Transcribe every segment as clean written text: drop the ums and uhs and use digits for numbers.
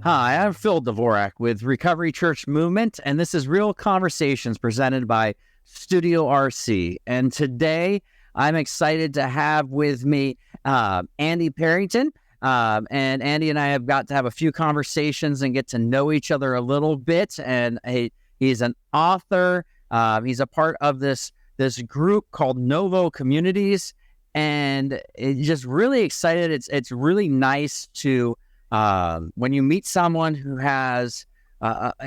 Hi, I'm Phil Dvorak with Recovery Church Movement, and this is Real Conversations presented by Studio RC. And today, I'm excited to have with me Andy Partington. And Andy and I have got to have a few conversations and get to know each other a little bit. And he's an author. He's a part of this group called Novo Communities, and it's just really excited. It's really nice to when you meet someone who has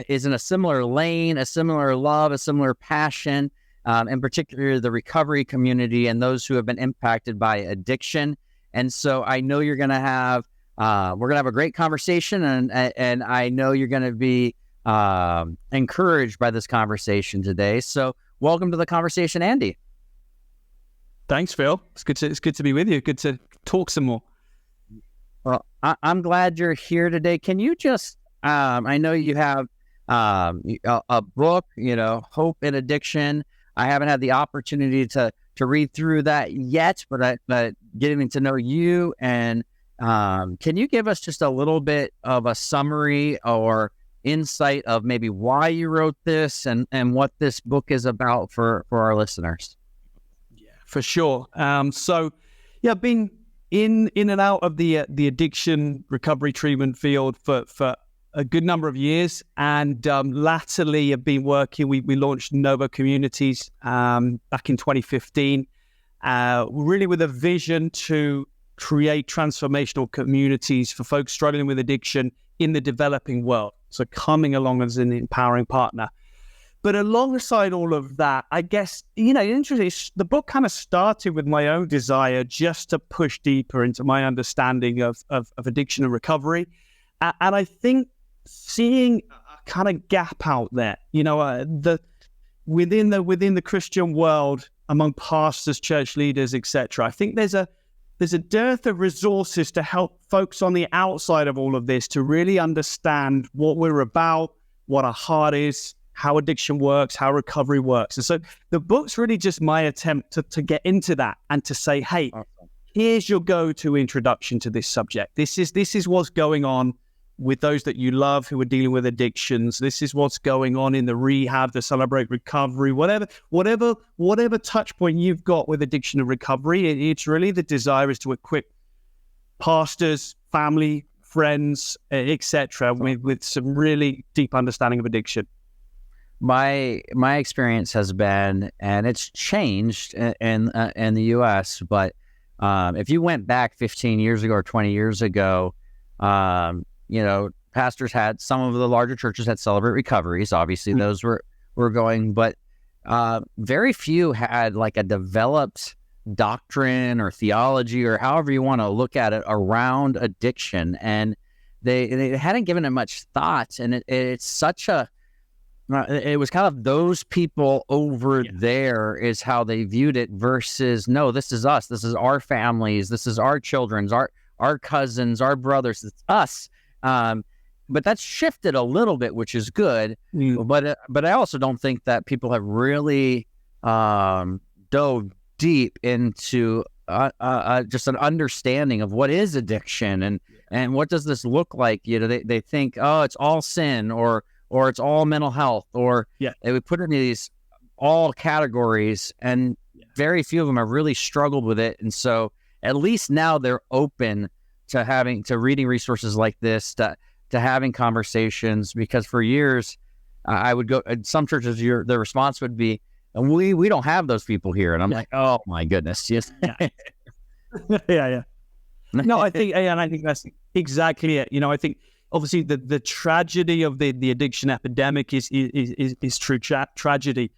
is in a similar lane, a similar love, a similar passion, in particular the recovery community and those who have been impacted by addiction. And so I know you're going to have we're going to have a great conversation, and I know you're going to be encouraged by this conversation today. So welcome to the conversation, Andy. Thanks, Phil. It's good to be with you. Good to talk some more. Well, I'm glad you're here today. Can you just, I know you have a book, Hope in Addiction. I haven't had the opportunity to read through that yet, but getting to know you, and can you give us just a little bit of a summary or insight of maybe why you wrote this and what this book is about for our listeners? Yeah, for sure. I've been in and out of the addiction recovery treatment field for a good number of years, and latterly I've been working. We launched Novo Communities back in 2015, really with a vision to create transformational communities for folks struggling with addiction in the developing world. So coming along as an empowering partner. But alongside all of that, I guess, interesting, the book kind of started with my own desire just to push deeper into my understanding of addiction and recovery. And I think seeing a kind of gap out there, within the Christian world, among pastors, church leaders, etc. I think there's a dearth of resources to help folks on the outside of all of this to really understand what we're about, what our heart is, how addiction works, how recovery works. And so the book's really just my attempt to get into that and to say, hey, here's your go-to introduction to this subject. This is what's going on with those that you love who are dealing with addictions. This is what's going on in the rehab, the Celebrate Recovery, whatever touch point you've got with addiction and recovery. It's really the desire is to equip pastors, family, friends, etc., with some really deep understanding of addiction. My experience has been, and it's changed in the U.S., but if you went back 15 years ago or 20 years ago, pastors had, some of the larger churches had Celebrate Recoveries. Obviously, those were going, but very few had like a developed doctrine or theology or however you want to look at it around addiction, and they hadn't given it much thought. And it's such a it was kind of those people over there is how they viewed it versus, no, this is us. This is our families. This is our children's, our cousins, our brothers. It's us. But that's shifted a little bit, which is good. But I also don't think that people have really dove deep into just an understanding of what is addiction and what does this look like. They think, oh, it's all sin or it's all mental health, or they would put it in these all categories, and very few of them have really struggled with it. And so at least now they're open to reading resources like this, to having conversations, because for years I would go, some churches, the response would be, and we don't have those people here. And I'm like, oh my goodness. Yes. Yeah. No, I think that's exactly it. I think obviously the tragedy of the addiction epidemic is true tragedy.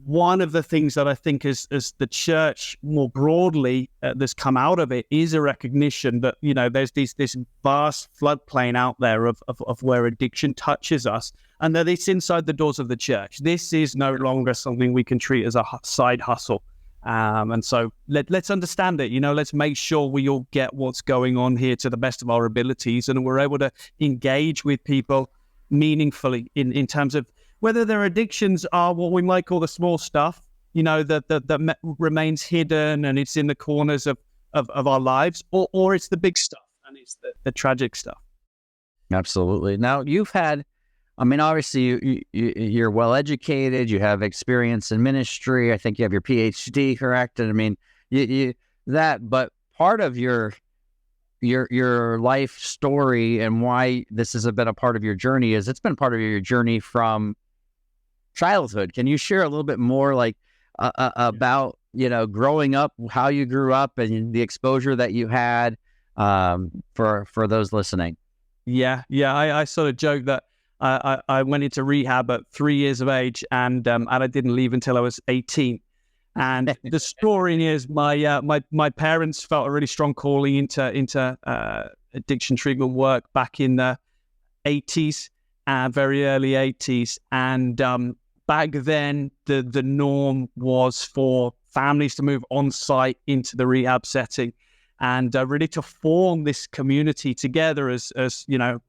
One of the things that I think as the church more broadly that's come out of it is a recognition that, there's this vast floodplain out there of where addiction touches us, and that it's inside the doors of the church. This is no longer something we can treat as a side hustle. And so let's understand it, let's make sure we all get what's going on here to the best of our abilities, and we're able to engage with people meaningfully in terms of whether their addictions are what we might call the small stuff, that remains hidden and it's in the corners of our lives, or it's the big stuff and it's the tragic stuff. Absolutely. Now you've had, I mean, obviously you're well educated. You have experience in ministry. I think you have your PhD, correct? And I mean, but part of your life story and why this has been a part of your journey is it's been part of your journey from childhood. Can you share a little bit more, like about growing up, how you grew up, and the exposure that you had for those listening? Yeah. I sort of joke that I went into rehab at 3 years of age, and I didn't leave until I was 18. And the story is my parents felt a really strong calling into addiction treatment work back in the 80s, very early 80s. And back then, the norm was for families to move on site into the rehab setting, and really to form this community together as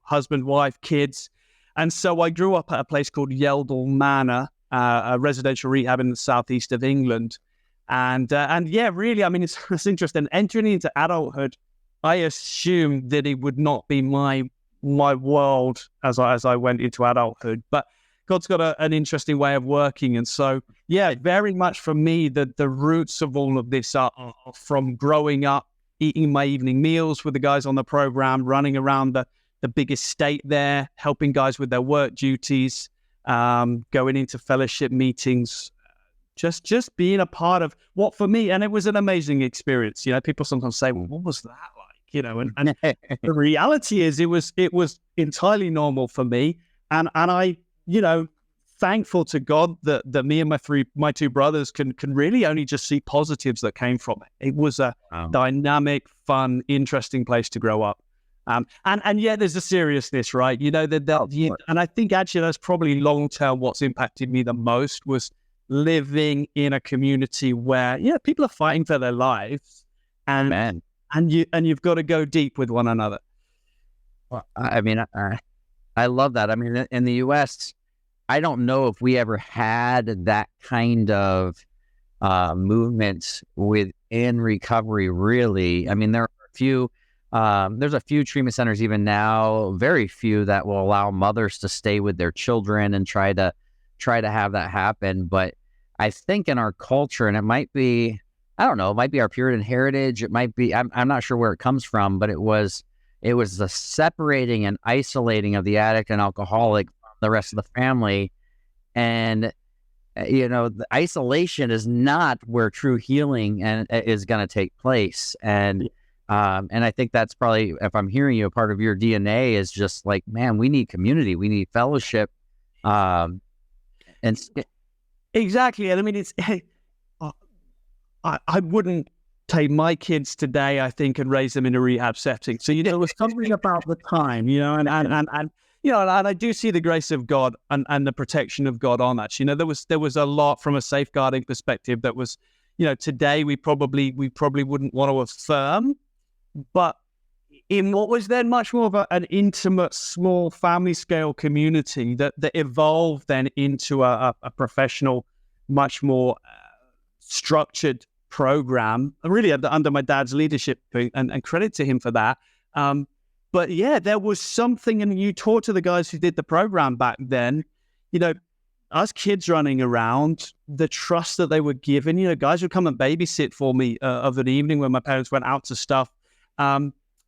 husband, wife, kids. And so I grew up at a place called Yeldall Manor, a residential rehab in the southeast of England. And yeah, really, I mean, it's interesting. Entering into adulthood, I assumed that it would not be my world as I went into adulthood. But God's got an interesting way of working. And so, yeah, very much for me, the roots of all of this are from growing up, eating my evening meals with the guys on the program, running around the big estate there, helping guys with their work duties, going into fellowship meetings, just being a part of what for me, and it was an amazing experience. People sometimes say, well, what was that like? And the reality is it was entirely normal for me. And I, thankful to God that me and my two brothers can really only just see positives that came from it. It was a dynamic, fun, interesting place to grow up. And yeah, there's a seriousness, right? And I think actually that's probably long term what's impacted me the most was living in a community where people are fighting for their lives, and you've got to go deep with one another. Well, I mean, I love that. I mean, in the U.S., I don't know if we ever had that kind of movement within recovery. Really, I mean, there are a few. There's a few treatment centers even now, very few, that will allow mothers to stay with their children and try to have that happen. But I think in our culture, and it might be, I don't know, it might be our Puritan heritage. It might be, I'm not sure where it comes from, but it was the separating and isolating of the addict and alcoholic from the rest of the family. And, the isolation is not where true healing is going to take place. And I think that's probably, if I'm hearing you, a part of your DNA is just like, man, we need community, we need fellowship. Exactly. And I mean, I wouldn't take my kids today, I think, and raise them in a rehab setting. So, it was something about the time, and I do see the grace of God and the protection of God on that. There was a lot from a safeguarding perspective that was, today we probably wouldn't want to affirm, but in what was then much more of an intimate, small family scale community that evolved then into a professional, much more structured program, really under my dad's leadership, and credit to him for that. But yeah, there was something, and you talk to the guys who did the program back then, us kids running around, the trust that they were given, guys would come and babysit for me of an evening when my parents went out to stuff.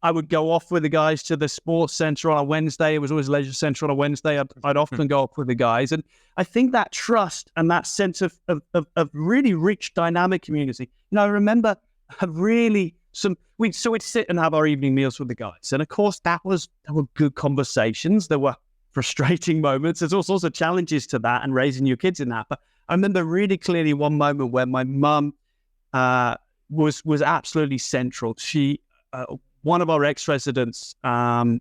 I would go off with the guys to the sports center on a Wednesday. It was always leisure center on a Wednesday. I'd often go off with the guys. And I think that trust and that sense of really rich, dynamic community. I remember we'd sit and have our evening meals with the guys. And of course, there were good conversations. There were frustrating moments. There's all sorts of challenges to that and raising your kids in that. But I remember really clearly one moment where my mum was absolutely central. She, one of our ex-residents had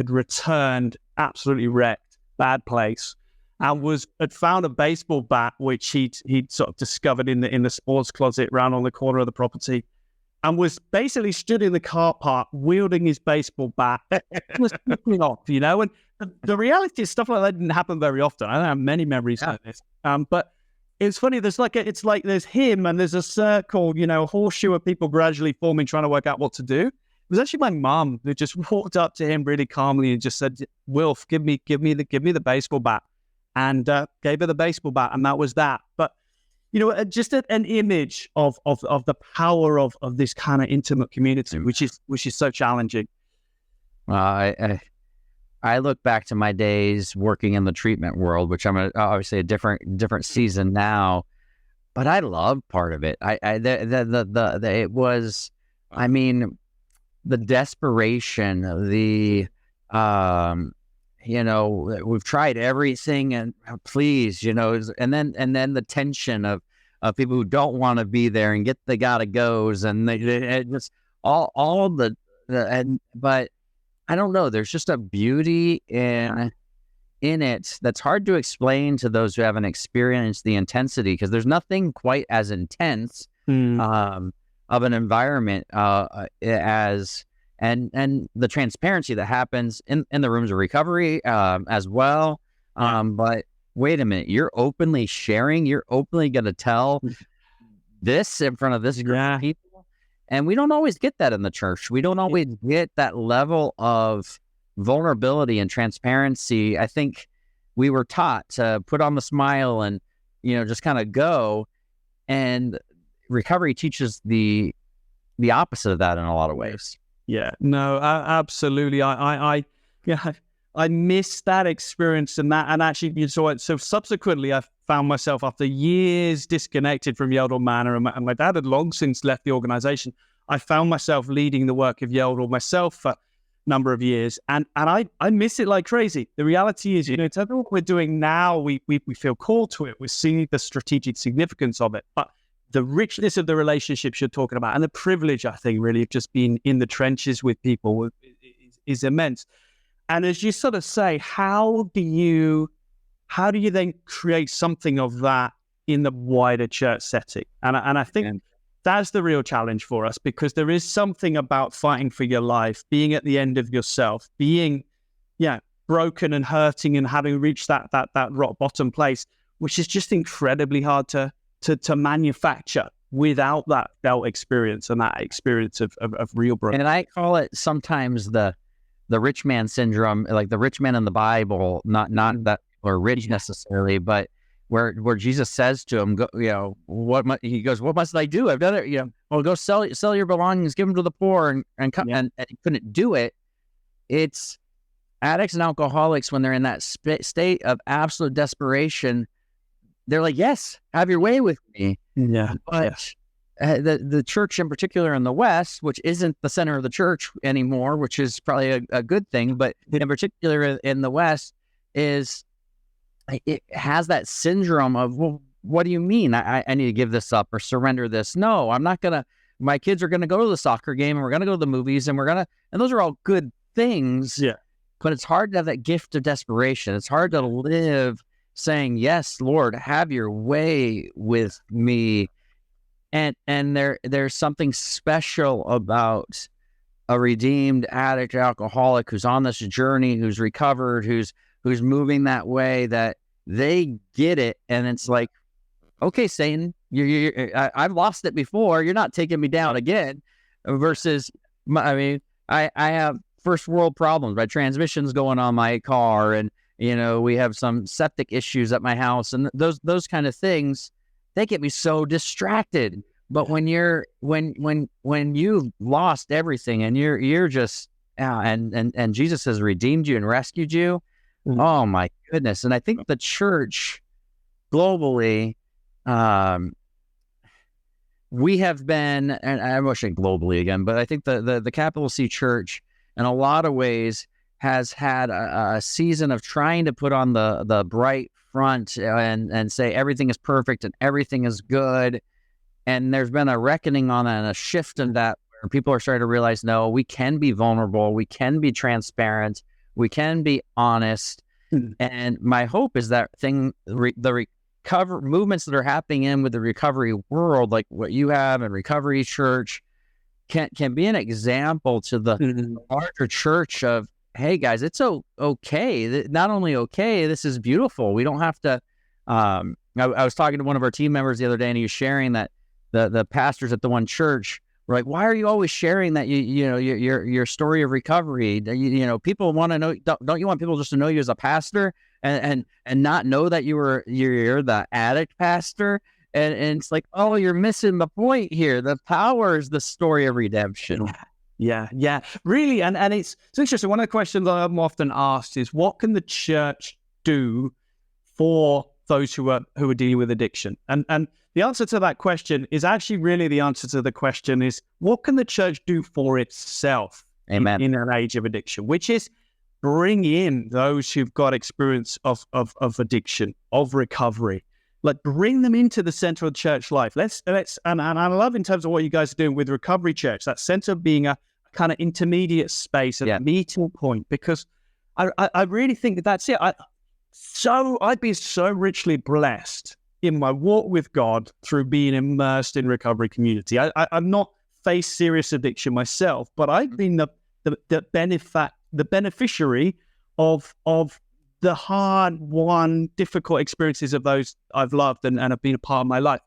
returned absolutely wrecked, bad place, and had found a baseball bat which he'd sort of discovered in the sports closet round on the corner of the property, and was basically stood in the car park wielding his baseball bat. Was flipping off, And the reality is stuff like that didn't happen very often. I don't have many memories like this, but it's funny. There's there's him and there's a circle, a horseshoe of people gradually forming, trying to work out what to do. was actually my mom who just walked up to him really calmly and just said, "Wilf, give me the baseball bat," and gave her the baseball bat, and that was that. But just an image of the power of this kind of intimate community, which is so challenging. I look back to my days working in the treatment world, which I'm obviously a different season now, but I love part of it. It was, I mean, the desperation, we've tried everything, and please, and then the tension of people who don't want to be there and get the gotta goes, and they just all but I don't know. There's just a beauty in it that's hard to explain to those who haven't experienced the intensity, because there's nothing quite as intense of an environment as the transparency that happens in the rooms of recovery as well. But wait a minute, you're openly sharing, you're openly going to tell this in front of this group of people. And we don't always get that in the church. We don't always get that level of vulnerability and transparency. I think we were taught to put on the smile and, just kind of go. And recovery teaches the opposite of that in a lot of ways. Yeah, no, absolutely. I missed that experience and actually, so subsequently I found myself after years disconnected from Yeldall Manor, and my dad had long since left the organization. I found myself leading the work of Yeldall myself for a number of years, and I miss it like crazy. The reality is, it's everything what we're doing now, we feel called to it. We're seeing the strategic significance of it, but the richness of the relationships you're talking about and the privilege, I think, really of just being in the trenches with people is immense. And as you sort of say, how do you then create something of that in the wider church setting? And I think that's the real challenge for us, because there is something about fighting for your life, being at the end of yourself, being broken and hurting and having reached that rock bottom place, which is just incredibly hard to manufacture without that felt experience and that experience of real brokenness. And I call it sometimes the rich man syndrome, like the rich man in the Bible, not that or rich necessarily, but where Jesus says to him, he goes, what must I do? I've done it. Well, go sell your belongings, give them to the poor, and come. And he couldn't do it. It's addicts and alcoholics when they're in that state of absolute desperation. They're like, yes, have your way with me. Yeah, but the church in particular in the West, which isn't the center of the church anymore, which is probably a good thing, but in particular in the West, it has that syndrome of, well, what do you mean? I need to give this up or surrender this? No, I'm not going to. My kids are going to go to the soccer game, and we're going to go to the movies, and and those are all good things. Yeah. But it's hard to have that gift of desperation. It's hard to live saying, yes, Lord, have your way with me. And there's something special about a redeemed addict or alcoholic who's on this journey, who's recovered, who's moving that way, that they get it. And it's like, okay, Satan, I've lost it before. You're not taking me down again. Versus, I have first world problems. My transmission's going on my car, and we have some septic issues at my house, and those kind of things, they get me so distracted. But when you've lost everything and you're just and Jesus has redeemed you and rescued you, oh my goodness. And I think the church globally, we have been, and I won't say globally again, but I think the capital C church in a lot of ways has had a season of trying to put on the bright front and say everything is perfect and everything is good. And there's been a reckoning on that and a shift in that, where people are starting to realize, no, we can be vulnerable, we can be transparent, we can be honest. And my hope is that the recover movements that are happening with the recovery world, like what you have in Recovery Church, can be an example to the larger church of, hey guys, it's okay. Not only okay, this is beautiful. We don't have to. I was talking to one of our team members the other day, and he was sharing that the pastors at the one church we're like, why are you always sharing that your story of recovery? People want to know. Don't you want people just to know you as a pastor and not know that you're the addict pastor? And it's like, oh, you're missing the point here. The power is the story of redemption. Yeah, really. And it's interesting. One of the questions I'm often asked is, what can the church do for those who are dealing with addiction? And the answer to that question is actually really the answer to the question is, what can the church do for itself in an age of addiction? Which is bring in those who've got experience of addiction, of recovery. Like, bring them into the center of church life. And I love, in terms of what you guys are doing with Recovery Church, that center being a kind of intermediate space, a meeting point, because I really think that's it. I'd be so richly blessed in my walk with God through being immersed in recovery community. I'm not faced serious addiction myself, but I've been the beneficiary of the hard-won, difficult experiences of those I've loved and have been a part of my life.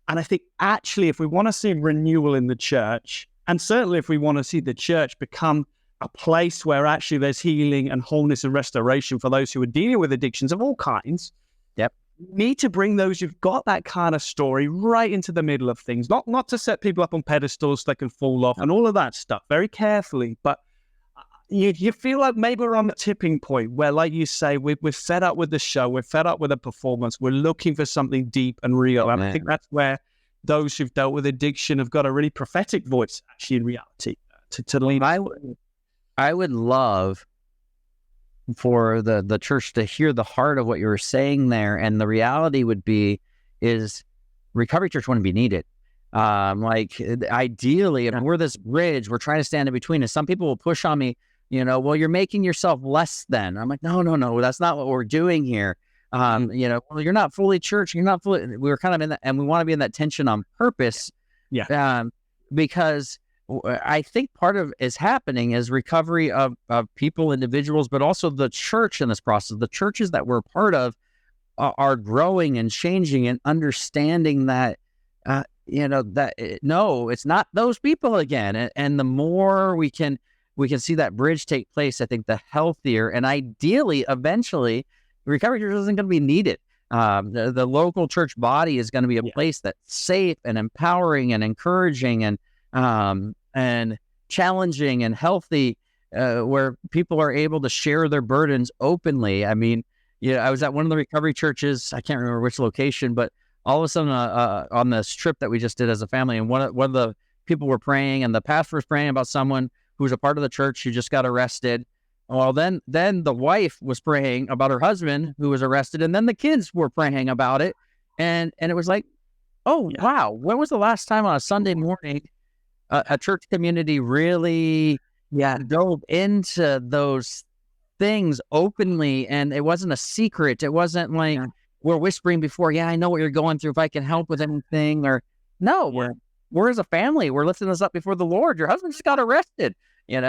And I think, actually, if we want to see renewal in the church, and certainly if we want to see the church become a place where actually there's healing and wholeness and restoration for those who are dealing with addictions of all kinds, we need to bring those who've got that kind of story right into the middle of things, not to set people up on pedestals so they can fall off and all of that stuff, very carefully, but you feel like maybe we're on the tipping point where, like you say, we're fed up with the show, we're fed up with the performance, we're looking for something deep and real. And I think that's where those who've dealt with addiction have got a really prophetic voice, actually, in reality, to lean. I would love for the church to hear the heart of what you were saying there, and the reality would be is Recovery Church wouldn't be needed. Ideally, if we're this bridge, we're trying to stand in between, and some people will push on me, well, you're making yourself less than. I'm like, no, that's not what we're doing here. Well, you're not fully church. You're not fully. We're kind of in that, and we want to be in that tension on purpose. Because I think part of is happening is recovery of people, individuals, but also the church in this process. The churches that we're part of are growing and changing and understanding that, no, it's not those people again. And the more we can see that bridge take place, I think the healthier, and ideally, eventually, Recovery Church isn't going to be needed. The local church body is going to be a place that's safe and empowering and encouraging and challenging and healthy, where people are able to share their burdens openly. I mean, I was at one of the recovery churches. I can't remember which location, but all of a sudden on this trip that we just did as a family, and one of the people were praying, and the pastor was praying about someone who was a part of the church who just got arrested. Well, then the wife was praying about her husband who was arrested, and then the kids were praying about it, and it was like, wow, when was the last time on a Sunday morning a church community really dove into those things openly, and it wasn't a secret. It wasn't like we're whispering before, I know what you're going through, if I can help with anything, or no, we're as a family, we're lifting this up before the Lord. Your husband just got arrested, And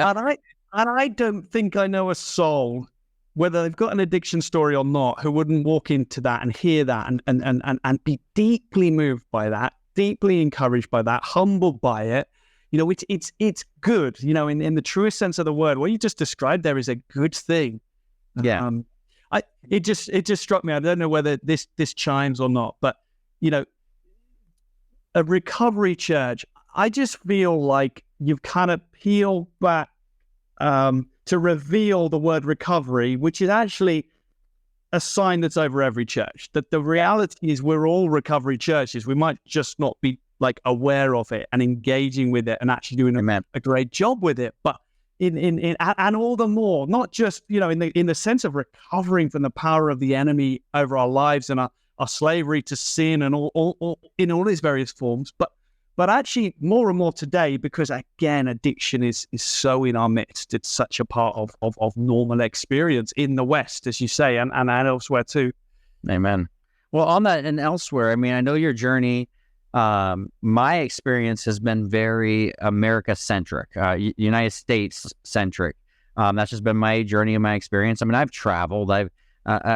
I don't think I know a soul, whether they've got an addiction story or not, who wouldn't walk into that and hear that and be deeply moved by that, deeply encouraged by that, humbled by it. It's good, in the truest sense of the word. What you just described there is a good thing. Yeah. It just struck me. I don't know whether this chimes or not, but a recovery church, I just feel like you've kind of peeled back to reveal the word recovery, which is actually a sign that's over every church. That the reality is we're all recovery churches. We might just not be aware of it and engaging with it and actually doing a great job with it. But and all the more, not just in the sense of recovering from the power of the enemy over our lives and our slavery to sin and all in all its various forms, but actually more and more today, because again, addiction is so in our midst. It's such a part of normal experience in the West, as you say, and elsewhere too. Amen. Well, on that and elsewhere, I mean, I know your journey. My experience has been very America-centric, United States-centric. That's just been my journey and my experience. I mean, I've traveled. I was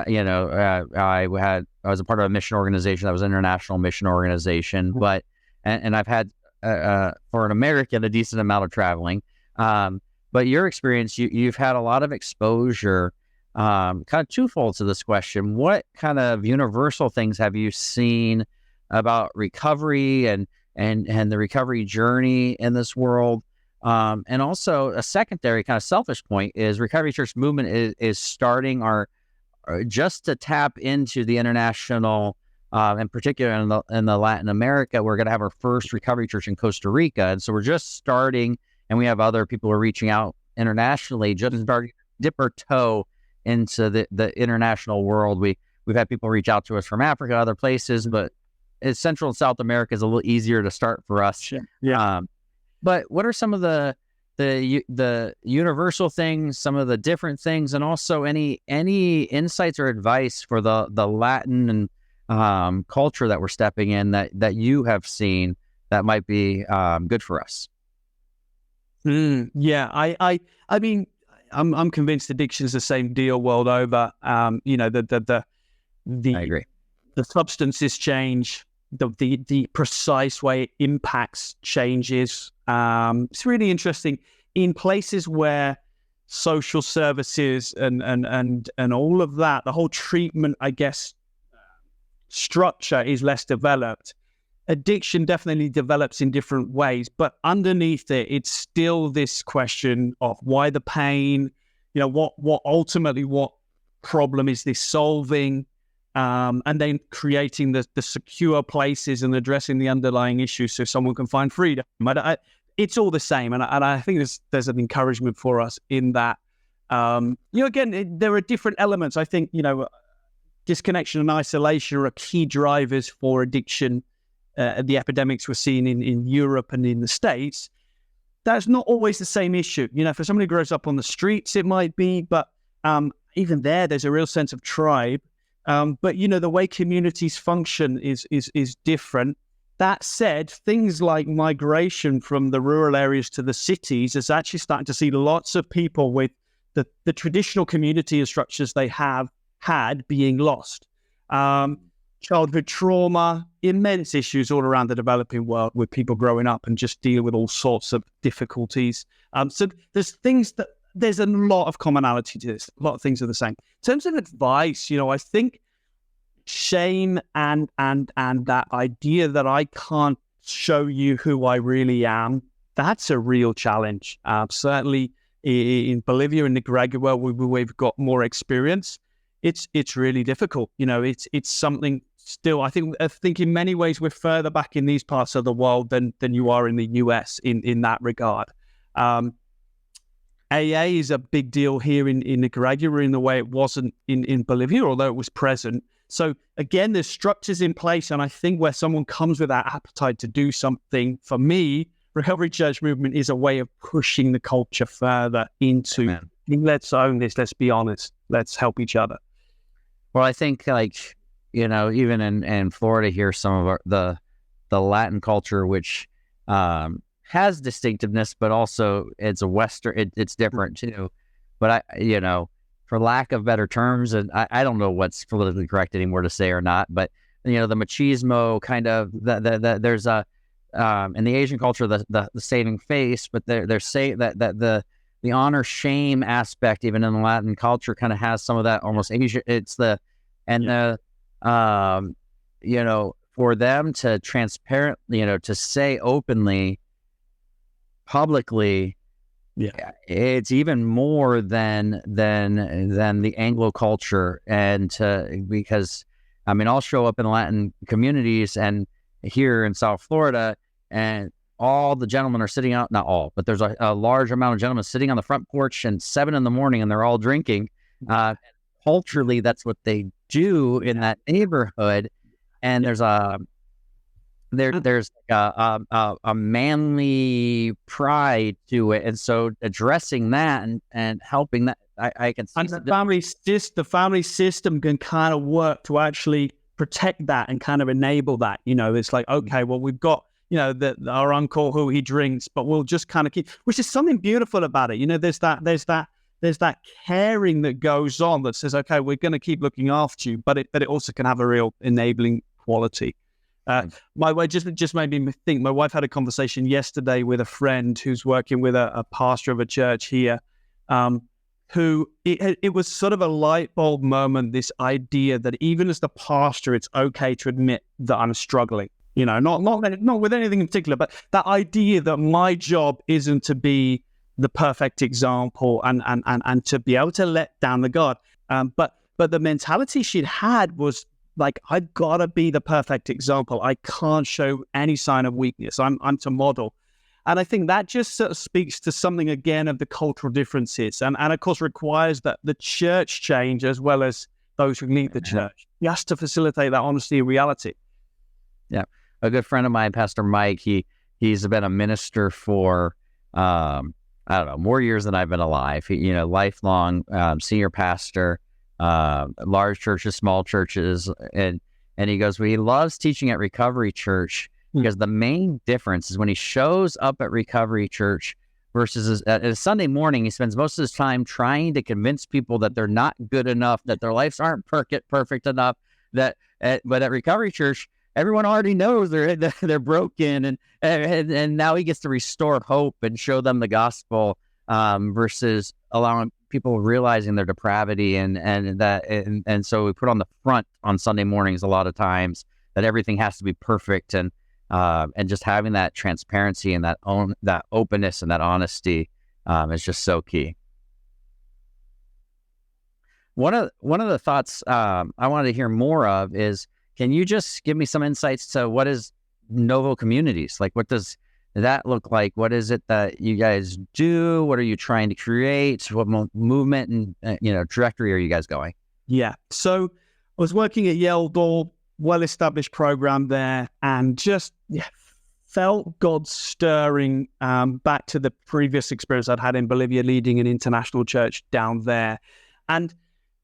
a part of a mission organization that was an international mission organization, but and I've had for an American, a decent amount of traveling. But your experience, you've had a lot of exposure. Kind of twofold to this question: what kind of universal things have you seen about recovery and the recovery journey in this world? And also a secondary kind of selfish point is Recovery Church Movement is starting just to tap into the international, in particular in the Latin America. We're going to have our first recovery church in Costa Rica. And so we're just starting, and we have other people who are reaching out internationally, just starting to dip our toe into the international world. We've had people reach out to us from Africa, other places, but Central and South America is a little easier to start for us. Sure. Yeah. But what are some of the universal things, some of the different things, and also any insights or advice for the Latin and culture that we're stepping in that you have seen that might be good for us? Yeah, I mean, I'm convinced addiction is the same deal world over. You know, I agree. The substances change, the precise way it impacts changes. It's really interesting in places where social services and all of that, the whole treatment, I guess, structure is less developed. Addiction definitely develops in different ways, but underneath it, it's still this question of why the pain, you know, what problem is this solving? And then creating the secure places and addressing the underlying issues so someone can find freedom. It's all the same. And I think there's an encouragement for us in that. You know, again, there are different elements. I think, you know, disconnection and isolation are key drivers for addiction. The epidemics we're seeing in Europe and in the States, that's not always the same issue. You know, for somebody who grows up on the streets, it might be, but even there's a real sense of tribe. But, you know, the way communities function is different. That said, things like migration from the rural areas to the cities is actually starting to see lots of people with the traditional community structures they have had being lost. Childhood trauma, immense issues all around the developing world with people growing up and just deal with all sorts of difficulties. So there's a lot of commonality to this. A lot of things are the same. In terms of advice, you know, I think shame and that idea that I can't show you who I really am, that's a real challenge. Certainly in Bolivia and Nicaragua, we've got more experience. It's really difficult. You know, it's something still, I think in many ways we're further back in these parts of the world than you are in the US in that regard. AA is a big deal here in Nicaragua in the way it wasn't in Bolivia, although it was present. So again, there's structures in place, and I think where someone comes with that appetite to do something, for me, Recovery Church Movement is a way of pushing the culture further into, let's own this, let's be honest, let's help each other. Well, I think, like, you know, even in Florida here, some of the Latin culture, which has distinctiveness, but also it's a Western, it's different too. But you know, for lack of better terms, and I don't know what's politically correct anymore to say or not, but you know, the machismo kind of there's a in the Asian culture the saving face, but they're saying that the honor shame aspect even in the Latin culture kind of has some of that almost Asian. It's the you know, for them to transparent, you know, to say openly, publicly, it's even more than the Anglo culture, and because I mean, I'll show up in Latin communities and here in South Florida, and all the gentlemen are sitting out, not all, but there's a large amount of gentlemen sitting on the front porch and 7 a.m, and they're all drinking. Culturally, that's what they do in that neighborhood, and there's a manly pride to it, and so addressing that and helping that, I can see. And the family system can kind of work to actually protect that and kind of enable that. You know, it's like, okay, well, we've got, you know, our uncle who he drinks, but we'll just kind of keep, which is something beautiful about it. You know, there's that caring that goes on that says, okay, we're going to keep looking after you, but it also can have a real enabling quality. My wife just made me think. My wife had a conversation yesterday with a friend who's working with a pastor of a church here, who it was sort of a light bulb moment. This idea that even as the pastor, it's okay to admit that I'm struggling. You know, not with anything in particular, but that idea that my job isn't to be the perfect example and to be able to let down the guard. But the mentality she'd had was like, I've got to be the perfect example. I can't show any sign of weakness. I'm to model. And I think that just sort of speaks to something, again, of the cultural differences. And of course, requires that the church change as well as those who lead the church. He has to facilitate that honesty and reality. Yeah. A good friend of mine, Pastor Mike, he's been a minister for, I don't know, more years than I've been alive. Lifelong senior pastor, large churches, small churches. And he goes, well, he loves teaching at Recovery Church because the main difference is when he shows up at Recovery Church versus at a Sunday morning, he spends most of his time trying to convince people that they're not good enough, that their lives aren't perfect enough, but at Recovery Church, everyone already knows they're broken, and now he gets to restore hope and show them the gospel, versus allowing people realizing their depravity and so we put on the front on Sunday mornings a lot of times that everything has to be perfect, and just having that transparency and that openness and that honesty is just so key. One of the thoughts I wanted to hear more of is, can you just give me some insights to what is Novo Communities? Like, what does that look like? What is it that you guys do? What are you trying to create? What movement and trajectory are you guys going? Yeah. So I was working at Yeldor, well-established program there, and just felt God stirring back to the previous experience I'd had in Bolivia, leading an international church down there. And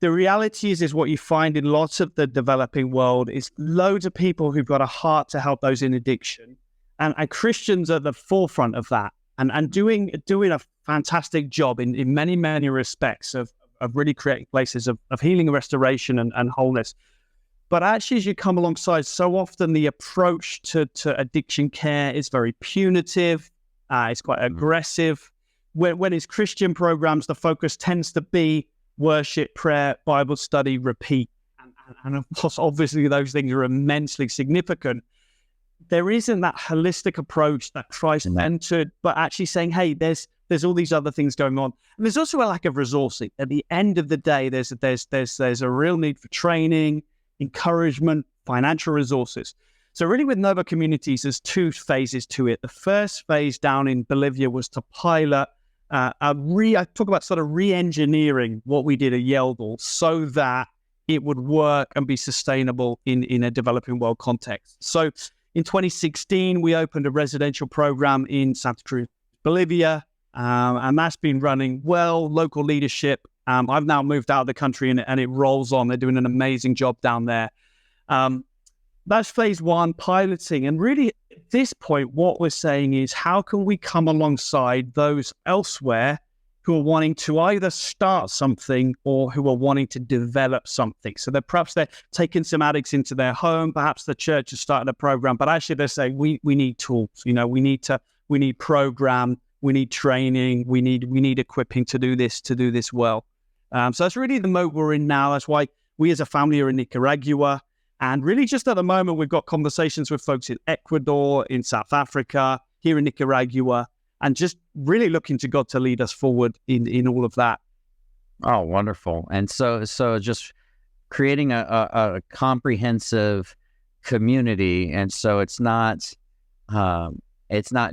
the reality is what you find in lots of the developing world is loads of people who've got a heart to help those in addiction, and Christians are at the forefront of that, and doing a fantastic job in many respects of really creating places of healing, restoration, and wholeness. But actually, as you come alongside, so often the approach to addiction care is very punitive. It's quite aggressive. When it's Christian programs, the focus tends to be worship, prayer, Bible study, repeat. And of course, obviously, those things are immensely significant. There isn't that holistic approach, that Christ-centered, but actually saying, hey, there's all these other things going on. And there's also a lack of resourcing. At the end of the day, there's a real need for training, encouragement, financial resources. So really with Novo Communities, there's two phases to it. The first phase down in Bolivia was to pilot I talk about sort of re-engineering what we did at Yeldor so that it would work and be sustainable in a developing world context. So in 2016, we opened a residential program in Santa Cruz, Bolivia, and that's been running well, local leadership. I've now moved out of the country and it rolls on. They're doing an amazing job down there. That's phase one, piloting. And really, at this point, what we're saying is, how can we come alongside those elsewhere who are wanting to either start something or who are wanting to develop something? So perhaps they're taking some addicts into their home. Perhaps the church has started a program, but actually they're saying, we need tools. We need program, we need training, we need equipping to do this well. So that's really the mode we're in now. That's why we as a family are in Nicaragua. And really just at the moment, we've got conversations with folks in Ecuador, in South Africa, here in Nicaragua, and just really looking to God to lead us forward in all of that. Oh, wonderful. And so just creating a comprehensive community. And so it's not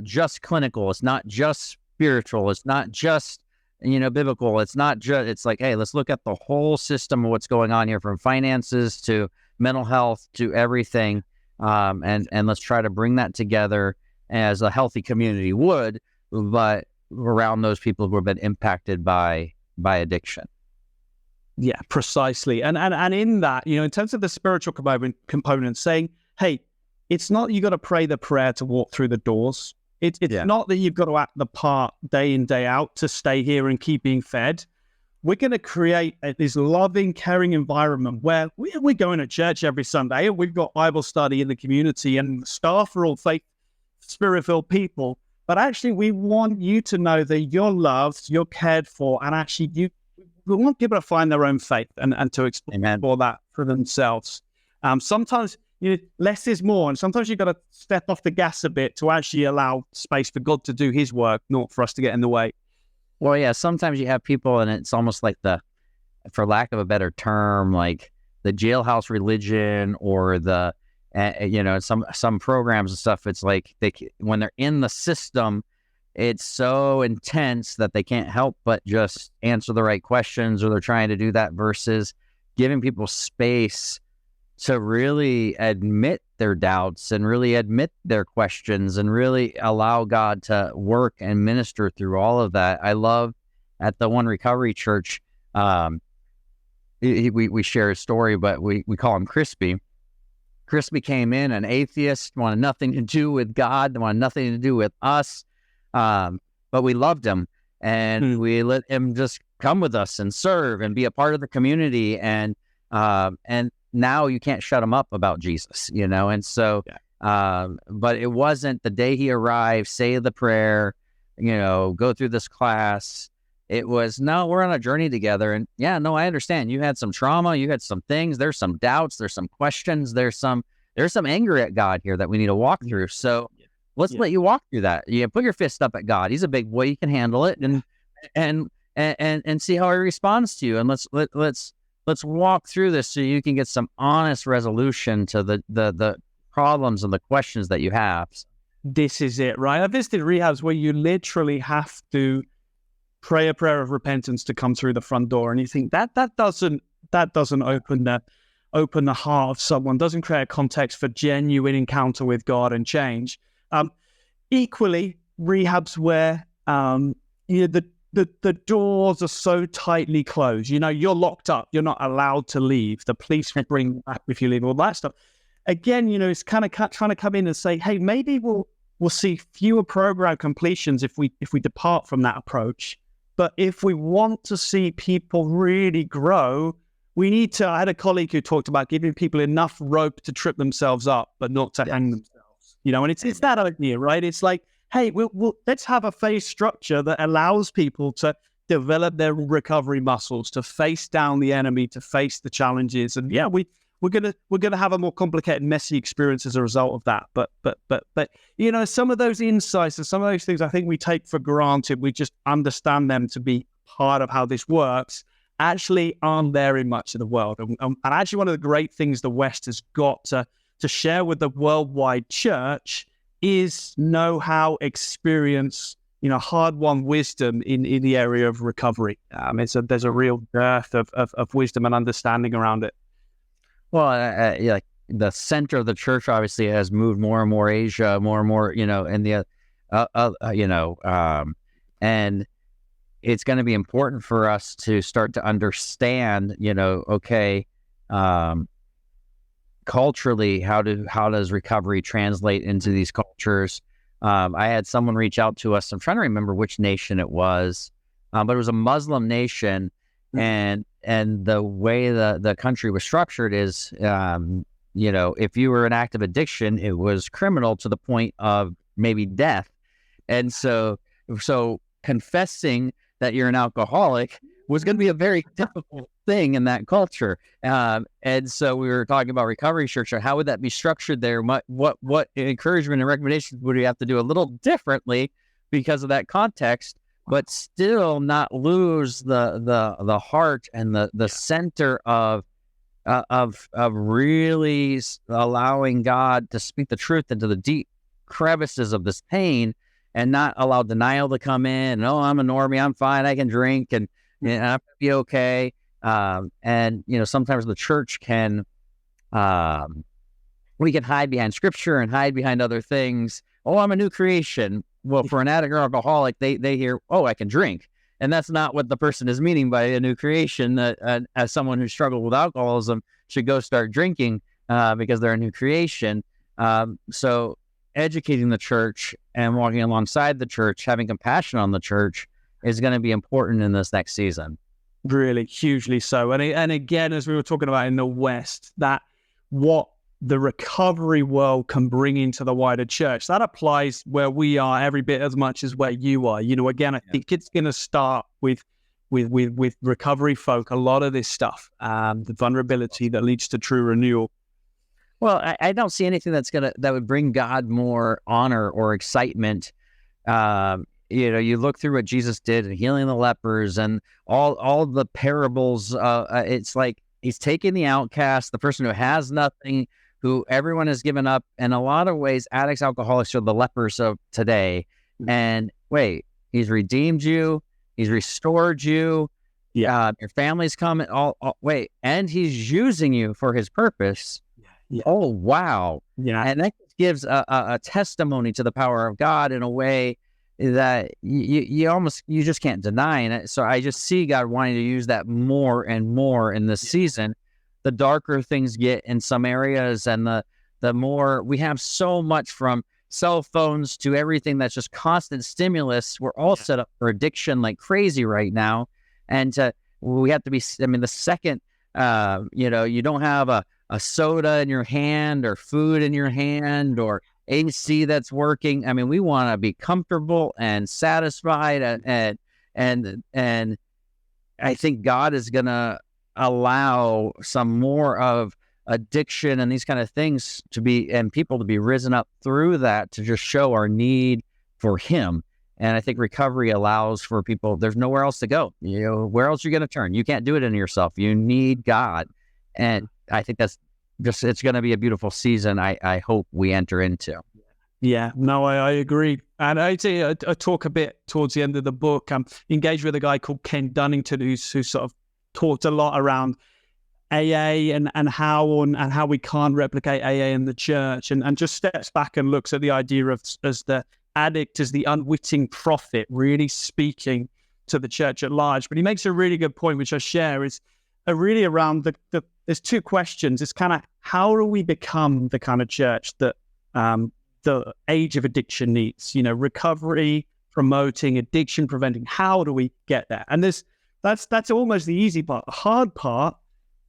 just clinical. It's not just spiritual. It's not just, biblical. It's not just, it's like, hey, let's look at the whole system of what's going on here, from finances to mental health to everything. And let's try to bring that together as a healthy community would, but around those people who have been impacted by addiction. Yeah, precisely. And in that, in terms of the spiritual component, saying, hey, it's not you got to pray the prayer to walk through the doors. It's not that you've got to act the part day in, day out to stay here and keep being fed. we're going to create this loving, caring environment where we're going to church every Sunday, and we've got Bible study in the community, and the staff are all faith, spirit-filled people. But actually, we want you to know that you're loved, you're cared for, and actually, we want people to find their own faith and to explore that for themselves. Sometimes less is more, and sometimes you've got to step off the gas a bit to actually allow space for God to do His work, not for us to get in the way. Well, yeah, sometimes you have people, and it's almost like for lack of a better term, like the jailhouse religion, or the, some programs and stuff. It's like when they're in the system, it's so intense that they can't help but just answer the right questions, or they're trying to do that, versus giving people space to really admit their doubts and really admit their questions and really allow God to work and minister through all of that. I love at the One Recovery Church, we share a story, but we call him Crispy. Crispy came in, an atheist, wanted nothing to do with God, wanted nothing to do with us, but we loved him, and we let him just come with us and serve and be a part of the community, and now you can't shut him up about Jesus, and so, but it wasn't the day he arrived, say the prayer, go through this class. It was, no, we're on a journey together. And yeah, no, I understand. You had some trauma, you had some things, there's some doubts, there's some questions, there's some anger at God here that we need to walk through. So let's let you walk through that. You put your fist up at God. He's a big boy, he can handle it, and see how he responds to you. And let's walk through this so you can get some honest resolution to the problems and the questions that you have. This is it, right? I visited rehabs where you literally have to pray a prayer of repentance to come through the front door, and you think that doesn't open the heart of someone, doesn't create a context for genuine encounter with God and change. Equally, rehabs where the doors are so tightly closed. You're locked up. You're not allowed to leave. The police will bring you back if you leave, all that stuff. Again, it's kind of trying to come in and say, hey, maybe we'll see fewer program completions if we depart from that approach. But if we want to see people really grow, we need to. I had a colleague who talked about giving people enough rope to trip themselves up, but not to hang themselves. And it's that idea, right? It's like, hey, we'll let's have a phase structure that allows people to develop their recovery muscles, to face down the enemy, to face the challenges. And yeah, we're gonna have a more complicated, messy experience as a result of that. But some of those insights and some of those things I think we take for granted, we just understand them to be part of how this works, actually aren't there in much of the world. And actually one of the great things the West has got to share with the worldwide church is know-how, experience, hard-won wisdom in the area of recovery. There's a real dearth of wisdom and understanding around it. Well, like the center of the church obviously has moved more and more Asia, more and more, in the, and it's going to be important for us to start to understand, culturally, how does recovery translate into these cultures? I had someone reach out to us. I'm trying to remember which nation it was, but it was a Muslim nation. And the way the country was structured is, if you were in active addiction, it was criminal to the point of maybe death. And so confessing that you're an alcoholic was going to be a very difficult thing in that culture. And so we were talking about recovery church, how would that be structured there? What encouragement and recommendations would we have to do a little differently because of that context, but still not lose the heart and the center of really allowing God to speak the truth into the deep crevices of this pain, and not allow denial to come in. And, I'm a normie, I'm fine, I can drink, and I'm gonna be okay. And sometimes the church can we can hide behind scripture and hide behind other things. Oh, I'm a new creation. Well, for an addict or alcoholic, they hear, oh, I can drink. And that's not what the person is meaning by a new creation. As someone who struggled with alcoholism should go start drinking because they're a new creation. So educating the church and walking alongside the church, having compassion on the church is going to be important in this next season. Really, hugely so. And again, as we were talking about in the West, that what the recovery world can bring into the wider church, that applies where we are every bit as much as where you are. Again, I think it's going to start with recovery folk, a lot of this stuff, the vulnerability that leads to true renewal. Well, I don't see anything that would bring God more honor or excitement. You look through what Jesus did in healing the lepers and all the parables. It's like he's taking the outcast, the person who has nothing, who everyone has given up. In a lot of ways, addicts, alcoholics are the lepers of today. And wait, he's redeemed you. He's restored you. Yeah, your family's coming. Wait, and he's using you for his purpose. Yeah. Oh, wow. Yeah, and that gives a testimony to the power of God in a way that you just can't deny. And so I just see God wanting to use that more and more in this season. The darker things get in some areas, and the more we have so much, from cell phones to everything that's just constant stimulus. We're all set up for addiction like crazy right now. And we have to be, the second, you don't have a soda in your hand or food in your hand or AC that's working. We want to be comfortable and satisfied, and I think God is going to allow some more of addiction and these kind of things to be, and people to be risen up through that, to just show our need for him. And I think recovery allows for people, there's nowhere else to go. Where else are you going to turn? You can't do it in yourself. You need God. And I think that's just, it's going to be a beautiful season I hope we enter into. Yeah, no, I agree. And I talk a bit towards the end of the book. I'm engaged with a guy called Ken Dunnington, who sort of talked a lot around AA and how we can't replicate AA in the church, and just steps back and looks at the idea of as the addict as the unwitting prophet, really speaking to the church at large. But he makes a really good point, which I share, is really around there's two questions. It's kind of, how do we become the kind of church that the age of addiction needs? Recovery, promoting, addiction preventing. How do we get there? And that's almost the easy part. The hard part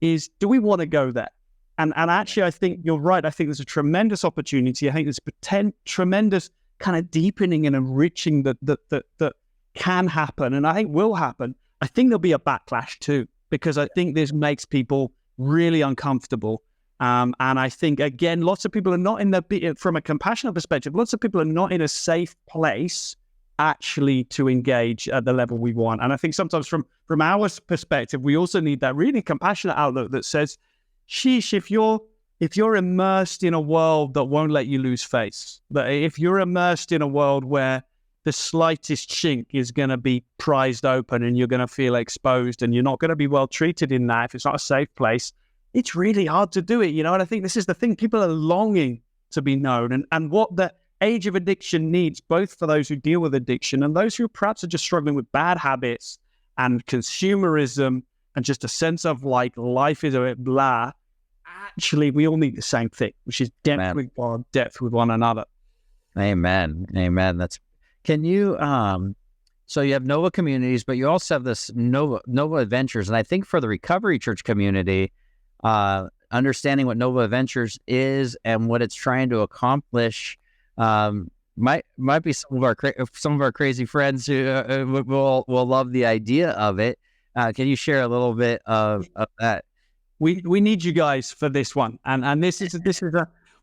is, do we want to go there? And actually, I think you're right. I think there's a tremendous opportunity. I think there's tremendous kind of deepening and enriching that can happen, and I think will happen. I think there'll be a backlash too, because I think this makes people really uncomfortable. And I think, again, lots of people are not from a compassionate perspective, lots of people are not in a safe place actually to engage at the level we want. And I think sometimes from our perspective, we also need that really compassionate outlook that says, sheesh, if you're immersed in a world that won't let you lose face, that if you're immersed in a world where the slightest chink is going to be prized open and you're going to feel exposed and you're not going to be well treated in that, if it's not a safe place, it's really hard to do it, And I think this is the thing. People are longing to be known, and what the age of addiction needs, both for those who deal with addiction and those who perhaps are just struggling with bad habits and consumerism and just a sense of like life is a bit blah. Actually, we all need the same thing, which is depth with God, depth with one another. Amen. Can you, so you have Novo Communities, but you also have this Novo Adventures. And I think for the recovery church community, understanding what Novo Adventures is and what it's trying to accomplish, might be some of our crazy friends who will love the idea of it. Can you share a little bit of that? We need you guys for this one, and this is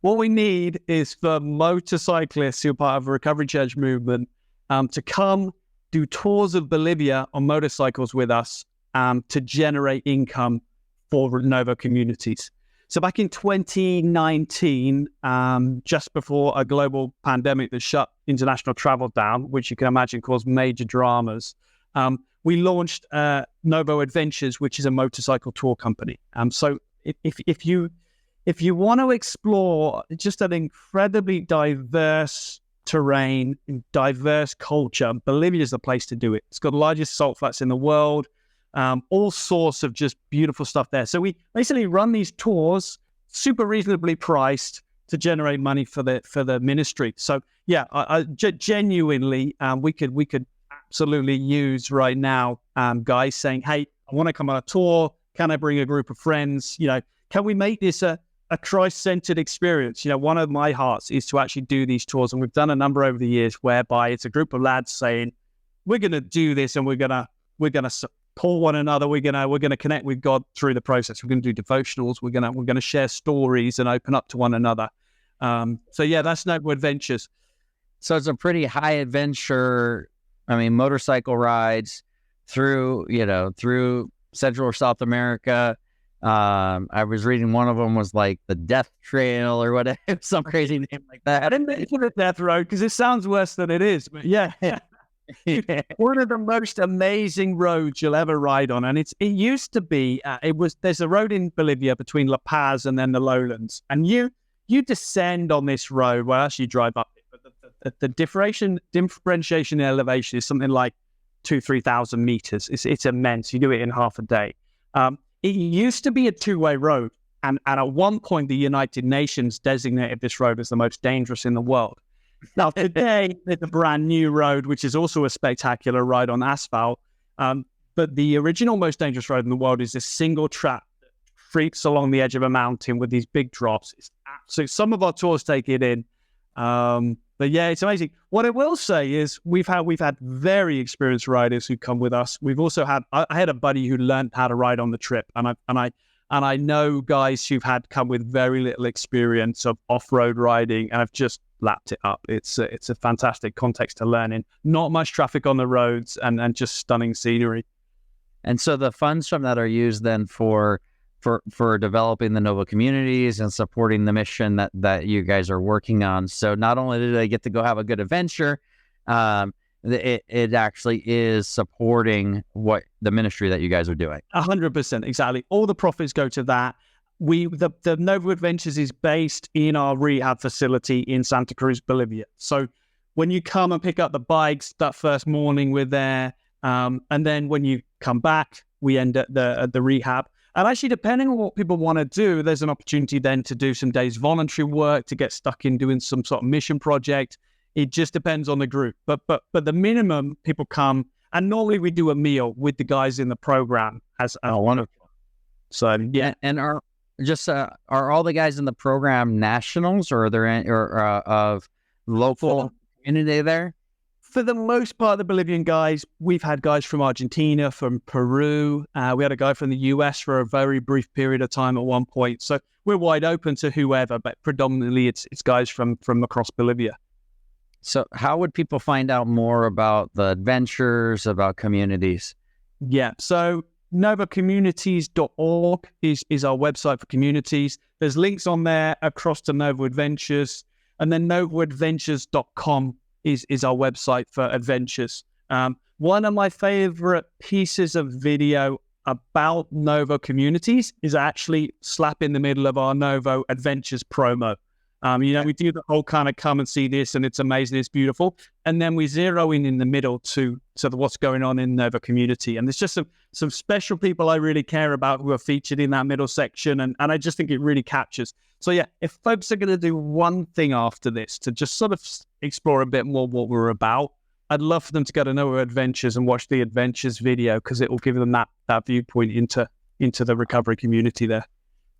what we need is for motorcyclists who are part of a recovery church movement to come do tours of Bolivia on motorcycles with us to generate income for Novo Communities. So back in 2019, just before a global pandemic that shut international travel down, which you can imagine caused major dramas, we launched Novo Adventures, which is a motorcycle tour company. So if you want to explore just an incredibly diverse terrain, diverse culture, Bolivia is the place to do it. It's got the largest salt flats in the world, all sorts of just beautiful stuff there. So we basically run these tours, super reasonably priced, to generate money for the ministry. So yeah, genuinely, we could absolutely use right now guys saying, hey, I want to come on a tour. Can I bring a group of friends? Can we make this a Christ-centered experience? One of my hearts is to actually do these tours, and we've done a number over the years whereby it's a group of lads saying, we're going to do this, and we're going to support one another. We're going to connect with God through the process. We're going to do devotionals. We're going to share stories and open up to one another. That's Novo Adventures. So it's a pretty high adventure. I mean, motorcycle rides through Central or South America. I was reading one of them was like the Death Trail or whatever, some crazy name like that. I didn't mention it Death Road because it sounds worse than it is. But yeah. One of the most amazing roads you'll ever ride on, and it used to be. There's a road in Bolivia between La Paz and then the lowlands, and you descend on this road. Well, actually, you drive up it, but the differentiation in elevation is something like 2,000-3,000 meters. It's immense. You do it in half a day. It used to be a two-way road, and at one point, the United Nations designated this road as the most dangerous in the world. Now, today, it's a brand new road, which is also a spectacular ride on asphalt. But the original most dangerous road in the world is this single track that creeps along the edge of a mountain with these big drops. So some of our tours take it in. But yeah, it's amazing. What I will say is we've had very experienced riders who come with us. We've also had, I had a buddy who learned how to ride on the trip, and I know guys who've had come with very little experience of off-road riding, and I've just lapped it up. It's a fantastic context to learn in. Not much traffic on the roads, and just stunning scenery. And so the funds from that are used then for developing the Novo Communities and supporting the mission that you guys are working on. So not only do they get to go have a good adventure, it actually is supporting what the ministry that you guys are doing. 100%, exactly. All the profits go to that. The Novo Adventures is based in our rehab facility in Santa Cruz, Bolivia. So when you come and pick up the bikes, that first morning we're there, and then when you come back, we end at the rehab. And actually, depending on what people want to do, there's an opportunity then to do some days voluntary work, to get stuck in doing some sort of mission project. It just depends on the group. But the minimum, people come, and normally we do a meal with the guys in the program. Wonderful. So yeah, and are all the guys in the program nationals, or are there of local community there? For the most part, the Bolivian guys, we've had guys from Argentina, from Peru. We had a guy from the US for a very brief period of time at one point. So we're wide open to whoever, but predominantly it's guys from across Bolivia. So how would people find out more about the adventures, about communities? Yeah, so novocommunities.org is our website for communities. There's links on there across to Novo Adventures, and then novoadventures.com is our website for adventures. One of my favorite pieces of video about Novo Communities is actually slap in the middle of our Novo Adventures promo. We do the whole kind of come and see this, and it's amazing, it's beautiful. And then we zero in the middle to what's going on in Novo Community. And there's just some special people I really care about who are featured in that middle section. And I just think it really captures. So yeah, if folks are going to do one thing after this to just sort of explore a bit more what we're about, I'd love for them to go to Novo Adventures and watch the Adventures video, because it will give them that viewpoint into the recovery community there.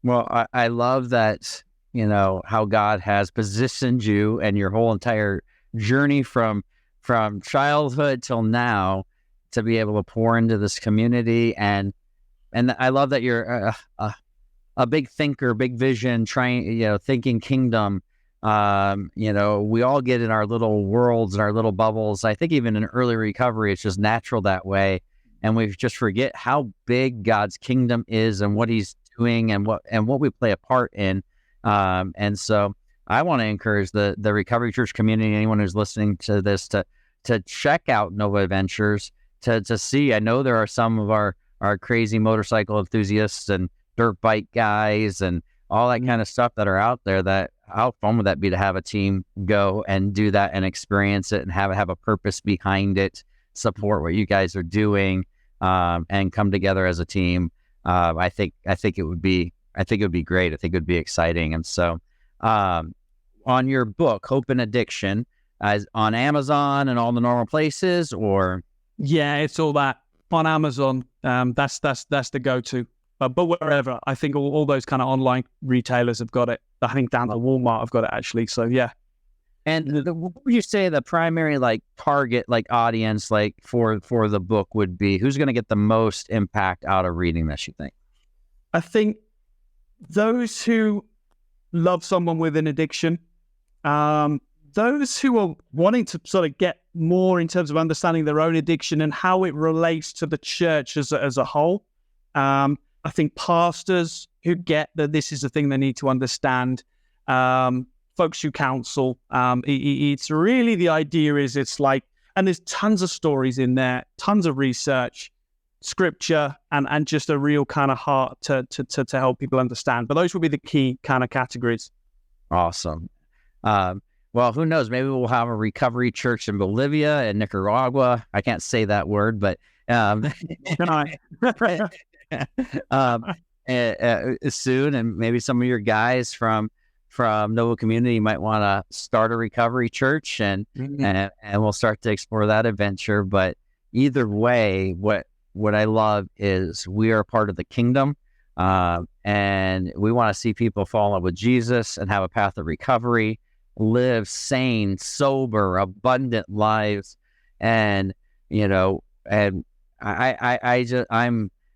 Well, I love that, how God has positioned you and your whole entire journey from childhood till now to be able to pour into this community. And I love that you're a big thinker, big vision, thinking kingdom. We all get in our little worlds and our little bubbles. I think even in early recovery, it's just natural that way. And we just forget how big God's kingdom is and what he's doing and what we play a part in. And so I want to encourage the Recovery Church community, anyone who's listening to this, to check out Novo Adventures, to see. I know there are some of our crazy motorcycle enthusiasts and dirt bike guys and all that kind of stuff that are out there. That how fun would that be to have a team go and do that and experience it and have a purpose behind it, support what you guys are doing, and come together as a team. I think it would be great. I think it would be exciting. And so, on your book, Hope and Addiction, on Amazon and all the normal places, or? Yeah, it's all that. on Amazon. That's the go-to. But wherever, I think all those kind of online retailers have got it. I think down to Walmart have got it actually. So yeah. And what would you say the primary like target like audience like for the book would be? Who's going to get the most impact out of reading this, you think? I think those who love someone with an addiction, those who are wanting to sort of get more in terms of understanding their own addiction and how it relates to the church as a whole. I think pastors who get that this is a thing they need to understand. Folks who counsel. It's really, the idea is it's like, and there's tons of stories in there, tons of research, scripture, and just a real kind of heart to help people understand. But those would be the key kind of categories. Awesome. Well, who knows? Maybe we'll have a recovery church in Bolivia and Nicaragua. I can't say that word, but Can I? Soon, and maybe some of your guys from Novo Community might want to start a recovery church, and we'll start to explore that adventure. But either way, what I love is we are part of the kingdom, and we want to see people fall in love with Jesus and have a path of recovery, live sane, sober, abundant lives, and I'm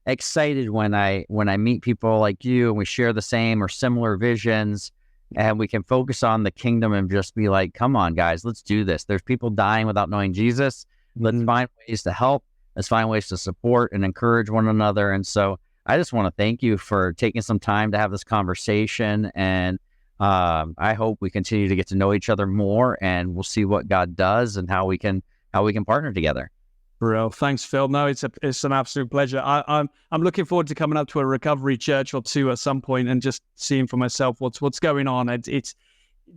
excited when I meet people like you and we share the same or similar visions, and we can focus on the kingdom and just be like, come on, guys, let's do this. There's people dying without knowing Jesus. Let's find ways to help. Let's find ways to support and encourage one another. And so I just want to thank you for taking some time to have this conversation. And I hope we continue to get to know each other more, and we'll see what God does and how we can partner together. Bro, thanks, Phil. No, it's an absolute pleasure. I'm looking forward to coming up to a recovery church or two at some point and just seeing for myself what's going on. It's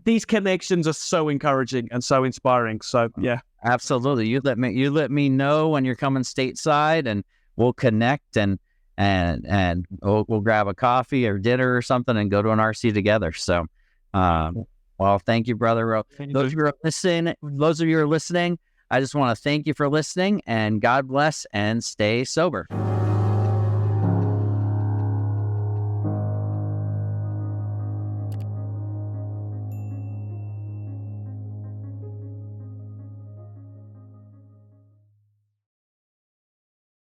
these connections are so encouraging and so inspiring. So yeah, absolutely. You let me know when you're coming stateside, and we'll connect and we'll grab a coffee or dinner or something and go to an RC together. So, well, thank you, brother. Those of you who are listening, I just want to thank you for listening, and God bless, and stay sober.